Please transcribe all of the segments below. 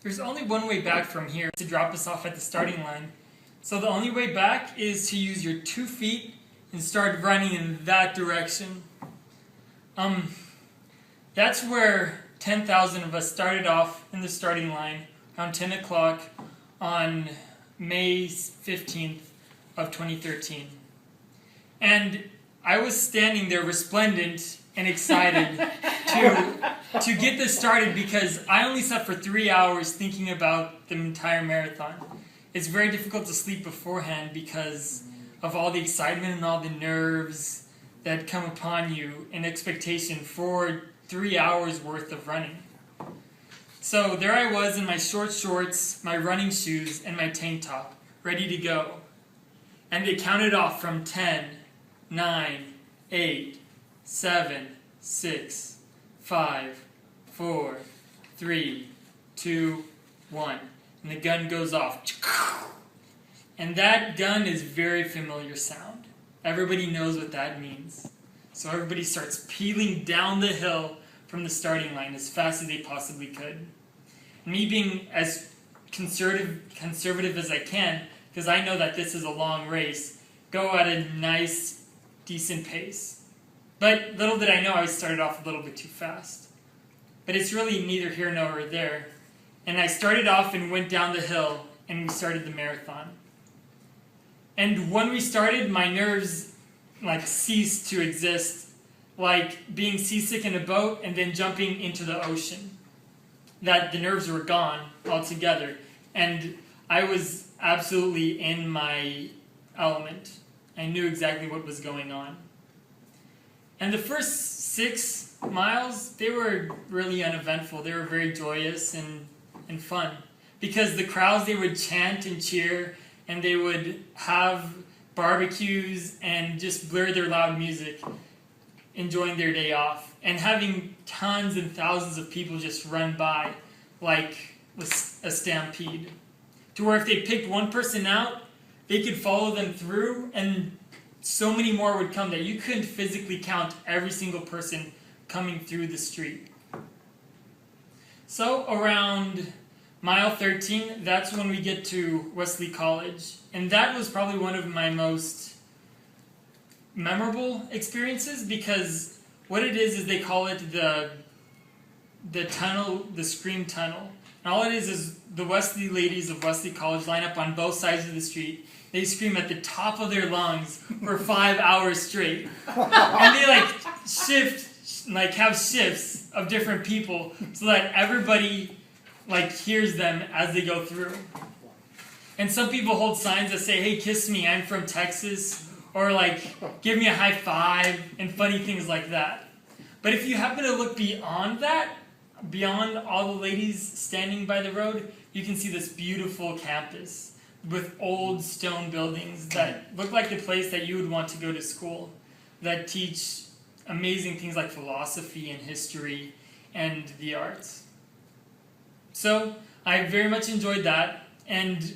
There's only one way back from here to drop us off at the starting line. So the only way back is to use your 2 feet and start running in that direction. That's where 10,000 of us started off in the starting line around 10 o'clock on May 15th of 2013. And I was standing there resplendent and excited to get this started because I only slept for 3 hours thinking about the entire marathon. It's very difficult to sleep beforehand because of all the excitement and all the nerves that come upon you in expectation for 3 hours worth of running. So there I was in my short shorts, my running shoes, and my tank top, ready to go. And they counted off from 10, 9, 8, 7, 6, 5, 4, 3, 2, 1. And the gun goes off. And that gun is very familiar sound. Everybody knows what that means. So everybody starts peeling down the hill from the starting line as fast as they possibly could. Me being as conservative as I can, because I know that this is a long race, go at a nice, decent pace. But little did I know I started off a little bit too fast. But it's really neither here nor there. And I started off and went down the hill, and we started the marathon. And when we started, my nerves ceased to exist, like being seasick in a boat and then jumping into the ocean. That the nerves were gone altogether, and I was absolutely in my element. I knew exactly what was going on. And the first 6 miles, they were really uneventful. They were very joyous and fun. Because the crowds, they would chant and cheer, and they would have barbecues and just blare their loud music, enjoying their day off. And having tons and thousands of people just run by like a stampede. To where if they picked one person out, they could follow them through, and so many more would come that you couldn't physically count every single person coming through the street. So around mile 13, that's when we get to Wesley College. And that was probably one of my most memorable experiences, because what it is they call it the tunnel, the Scream Tunnel. And all it is the Wesley ladies of Wesley College line up on both sides of the street. They scream at the top of their lungs for 5 hours straight. And they have shifts of different people so that everybody hears them as they go through. And some people hold signs that say, "Hey, kiss me, I'm from Texas," or "Give me a high five," and funny things like that. But if you happen to look beyond that, beyond all the ladies standing by the road, you can see this beautiful campus with old stone buildings that look like the place that you would want to go to school, that teach amazing things like philosophy and history and the arts. So I very much enjoyed that, and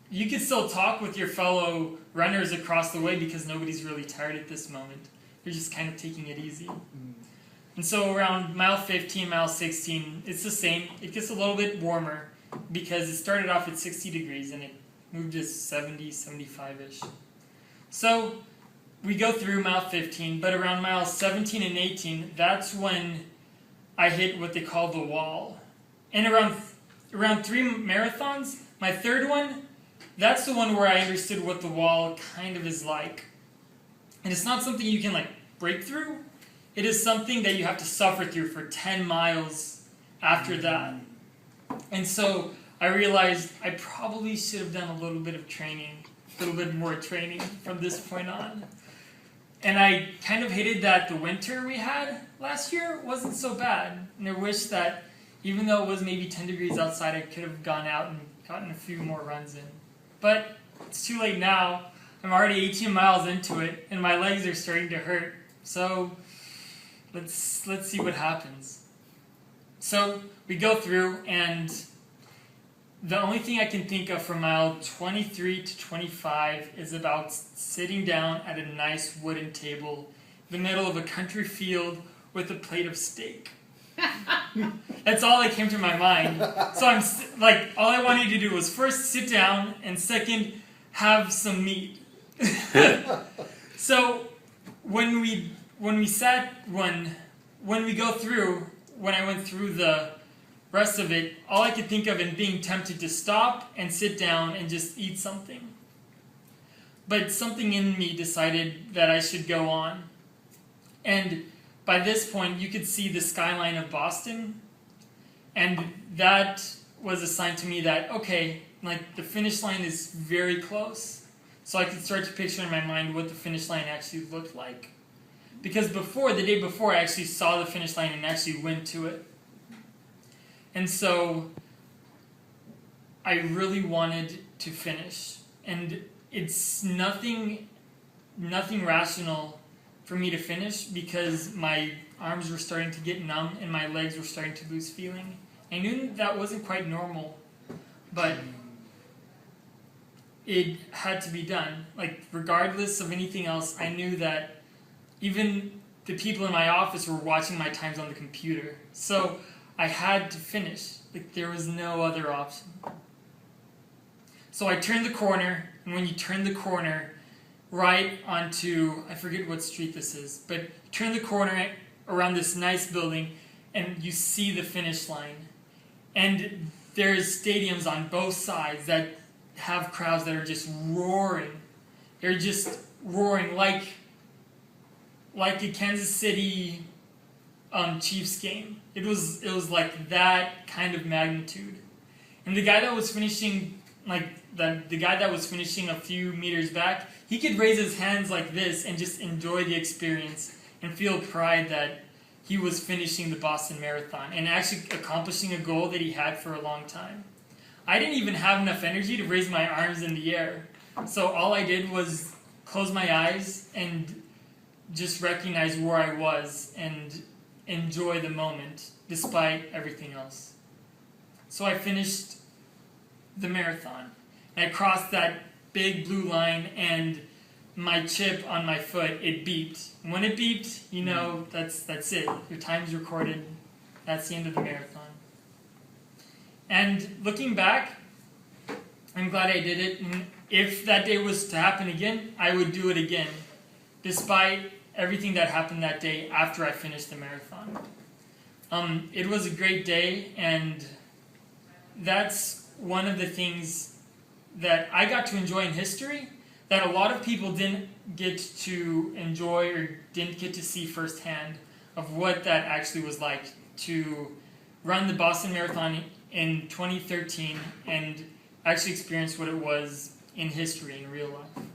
you can still talk with your fellow runners across the way because nobody's really tired at this moment. You're just kind of taking it easy. And so around mile 15, mile 16, it's the same. It gets a little bit warmer because it started off at 60 degrees and it moved to 70, 75-ish. So we go through mile 15, but around miles 17 and 18, that's when I hit what they call the wall. And around 3 marathons, my third one, that's the one where I understood what the wall kind of is like. And it's not something you can break through. It is something that you have to suffer through for 10 miles after that. And so I realized I probably should have done a little bit of training, a little bit more training from this point on. And I kind of hated that the winter we had last year wasn't so bad. And I wish that even though it was maybe 10 degrees outside, I could have gone out and gotten a few more runs in. But it's too late now. I'm already 18 miles into it, and my legs are starting to hurt. So let's see what happens. So we go through, and the only thing I can think of from mile 23 to 25 is about sitting down at a nice wooden table in the middle of a country field with a plate of steak. That's all that came to my mind. So all I wanted to do was first sit down, and second, have some meat. So when we went through the rest of it, all I could think of and being tempted to stop and sit down and just eat something. But something in me decided that I should go on. And by this point, you could see the skyline of Boston. And that was a sign to me that, okay, like the finish line is very close. So I could start to picture in my mind what the finish line actually looked like. Because the day before, I actually saw the finish line and actually went to it. And so I really wanted to finish. And it's nothing rational for me to finish because my arms were starting to get numb and my legs were starting to lose feeling. I knew that wasn't quite normal, but it had to be done. Like, regardless of anything else, I knew that even the people in my office were watching my times on the computer. So I had to finish. Like, there was no other option. So I turned the corner, and when you turn the corner right onto, I forget what street this is, but turn the corner around this nice building, and you see the finish line. And there's stadiums on both sides that have crowds that are just roaring. They're just roaring like a Kansas City Chiefs game. It was like that kind of magnitude. And the guy that was finishing, the guy that was finishing a few meters back, he could raise his hands like this and just enjoy the experience and feel pride that he was finishing the Boston Marathon and actually accomplishing a goal that he had for a long time. I didn't even have enough energy to raise my arms in the air. So all I did was close my eyes and just recognize where I was and enjoy the moment despite everything else. So I finished the marathon. And I crossed that big blue line, and my chip on my foot, it beeped. And when it beeped, you know, that's it. Your time's recorded. That's the end of the marathon. And looking back, I'm glad I did it. And if that day was to happen again, I would do it again, despite everything that happened that day after I finished the marathon. It was a great day, and that's one of the things that I got to enjoy in history that a lot of people didn't get to enjoy or didn't get to see firsthand of what that actually was like to run the Boston Marathon in 2013 and actually experience what it was in history, in real life.